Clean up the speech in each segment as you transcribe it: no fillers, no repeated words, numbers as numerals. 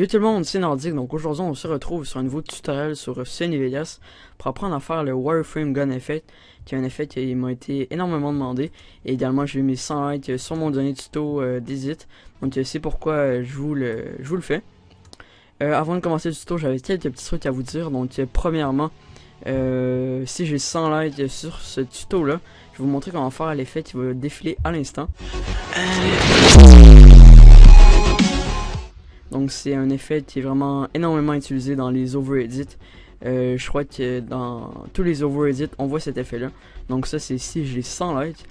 Salut tout le monde, c'est Nordique. Donc aujourd'hui on se retrouve sur un nouveau tutoriel sur Sony Vegas pour apprendre à faire le Wireframe Gun Effect, qui est un effet qui m'a été énormément demandé. Et également j'ai mis 100 likes sur mon dernier tuto d'Edit. Donc c'est pourquoi je vous le fais. Avant de commencer le tuto, j'avais quelques petits trucs à vous dire. Donc premièrement, si j'ai 100 likes sur ce tuto là, je vais vous montrer comment faire l'effet qui va défiler à l'instant. Donc c'est un effet qui est vraiment énormément utilisé dans les over-edits. Je crois que dans tous les over-edits, on voit cet effet là. Donc ça c'est si j'ai 100 likes.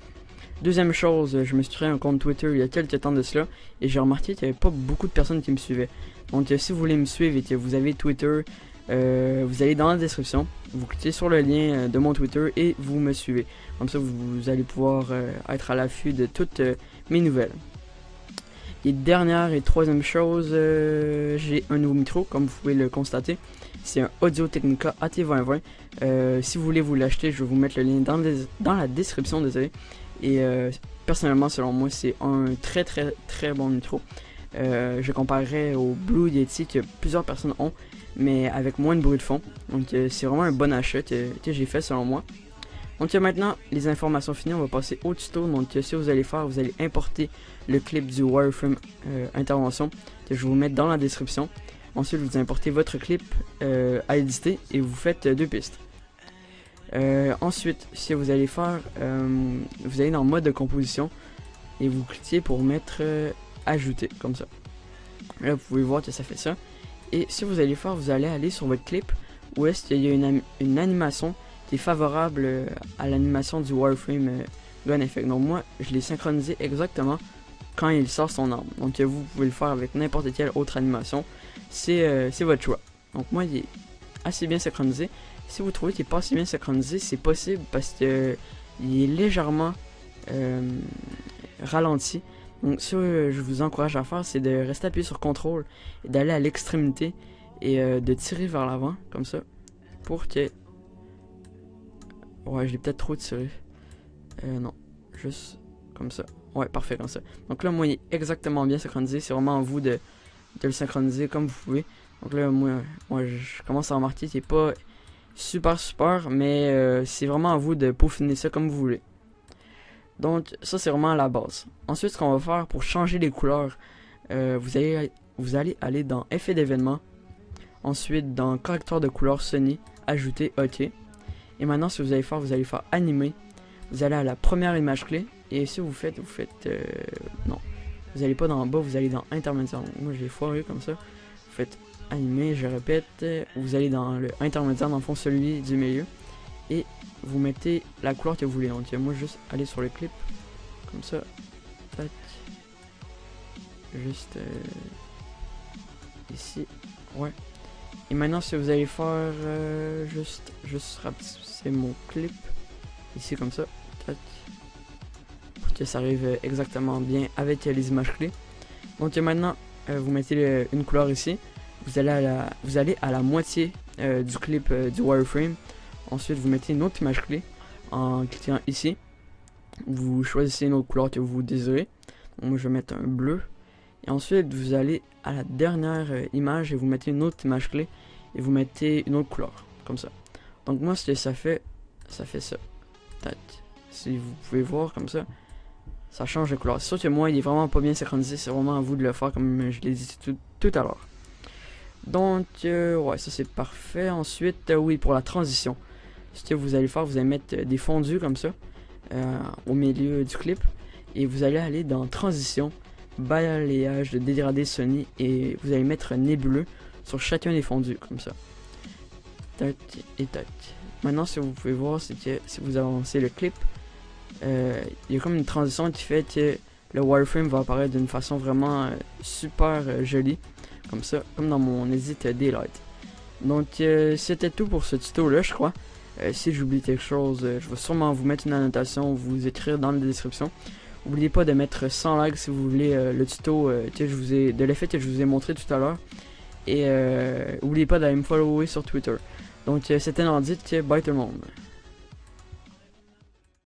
Deuxième chose, je me suis créé un compte Twitter il y a quelques temps de cela. Et j'ai remarqué qu'il n'y avait pas beaucoup de personnes qui me suivaient. Donc si vous voulez me suivre et que vous avez Twitter, vous allez dans la description. Vous cliquez sur le lien de mon Twitter et vous me suivez. Comme ça vous allez pouvoir être à l'affût de toutes mes nouvelles. Et dernière et troisième chose, j'ai un nouveau micro, comme vous pouvez le constater. C'est un Audio-Technica AT2020. Si vous voulez vous l'acheter, je vais vous mettre le lien dans la description, désolé. Et personnellement, selon moi, c'est un très bon micro. Je comparerais au Blue Yeti que plusieurs personnes ont, mais avec moins de bruit de fond. Donc c'est vraiment un bon achat que j'ai fait selon moi. Donc maintenant, les informations finies, on va passer au tuto. Donc ce que vous allez faire, vous allez importer le clip du Wireframe intervention que je vais vous mettre dans la description. Ensuite, vous importez votre clip à éditer et vous faites deux pistes. Ensuite, ce que vous allez faire, vous allez dans mode de composition et vous cliquez pour mettre ajouter, comme ça. Là, vous pouvez voir que ça fait ça. Et ce que vous allez faire, vous allez aller sur votre clip où est-ce qu'il y a une animation qui est favorable à l'animation du Wireframe Gun Effect. Donc moi, je l'ai synchronisé exactement quand il sort son arme. Donc vous pouvez le faire avec n'importe quelle autre animation. C'est votre choix. Donc moi, il est assez bien synchronisé. Si vous trouvez qu'il n'est pas assez bien synchronisé, c'est possible parce que il est légèrement ralenti. Donc ce que je vous encourage à faire, c'est de rester appuyé sur CTRL et d'aller à l'extrémité et de tirer vers l'avant, comme ça, pour que... Ouais, je l'ai peut-être trop tiré. Non, juste comme ça. Ouais, parfait, comme ça. Donc là, moi, il est exactement bien synchronisé. C'est vraiment à vous de le synchroniser comme vous pouvez. Donc là, moi je commence à remarquer qu'il n'est pas super, mais c'est vraiment à vous de peaufiner ça comme vous voulez. Donc ça, c'est vraiment la base. Ensuite, ce qu'on va faire pour changer les couleurs, vous allez aller dans Effet d'événement. Ensuite, dans Correcteur de couleurs Sony, ajouter OK. Et maintenant, ce que vous allez faire animer. Vous allez à la première image clé. Et si vous faites non. Vous n'allez pas dans bas, vous allez dans intermédiaire. Donc, moi, j'ai foiré comme ça. Vous faites animer, je répète. Vous allez dans le intermédiaire, dans le fond, celui du milieu. Et vous mettez la couleur que vous voulez. Donc, moi, juste aller sur le clip. Comme ça. Tac. Juste ici. Ouais. Et maintenant, ce que vous allez faire, juste rapetisser mon clip ici comme ça, tac, pour que ça arrive exactement bien avec les images clés. Donc maintenant, vous mettez une couleur ici. Vous allez à la moitié du clip du wireframe. Ensuite, vous mettez une autre image clé en cliquant ici. Vous choisissez une autre couleur que vous désirez. Donc, moi, je vais mettre un bleu. Et ensuite, vous allez à la dernière image et vous mettez une autre image clé et vous mettez une autre couleur, comme ça. Donc moi, ce que ça fait ça. Tac. Si vous pouvez voir comme ça, ça change de couleur. C'est sûr que moi, il est vraiment pas bien synchronisé. C'est vraiment à vous de le faire comme je l'ai dit tout à l'heure. Donc, ouais, ça c'est parfait. Ensuite, oui, pour la transition. Ce que vous allez faire, vous allez mettre des fondus comme ça au milieu du clip. Et vous allez aller dans transition, balayage de dégradé Sony et vous allez mettre nébuleux sur chacun des fondus comme ça. Tac et tac. Maintenant, ce que vous pouvez voir, c'est que si vous avancez le clip, il y a comme une transition qui fait que le wireframe va apparaître d'une façon vraiment super jolie, comme ça, comme dans mon Edit Daylight. Donc c'était tout pour ce tuto là, je crois. Si j'oublie quelque chose, je vais sûrement vous mettre une annotation, vous écrire dans la description. N'oubliez pas de mettre 100 likes si vous voulez le tuto de l'effet que je vous ai montré tout à l'heure. Et n'oubliez pas d'aller me follower sur Twitter. Donc c'était Nordique, bye tout le monde.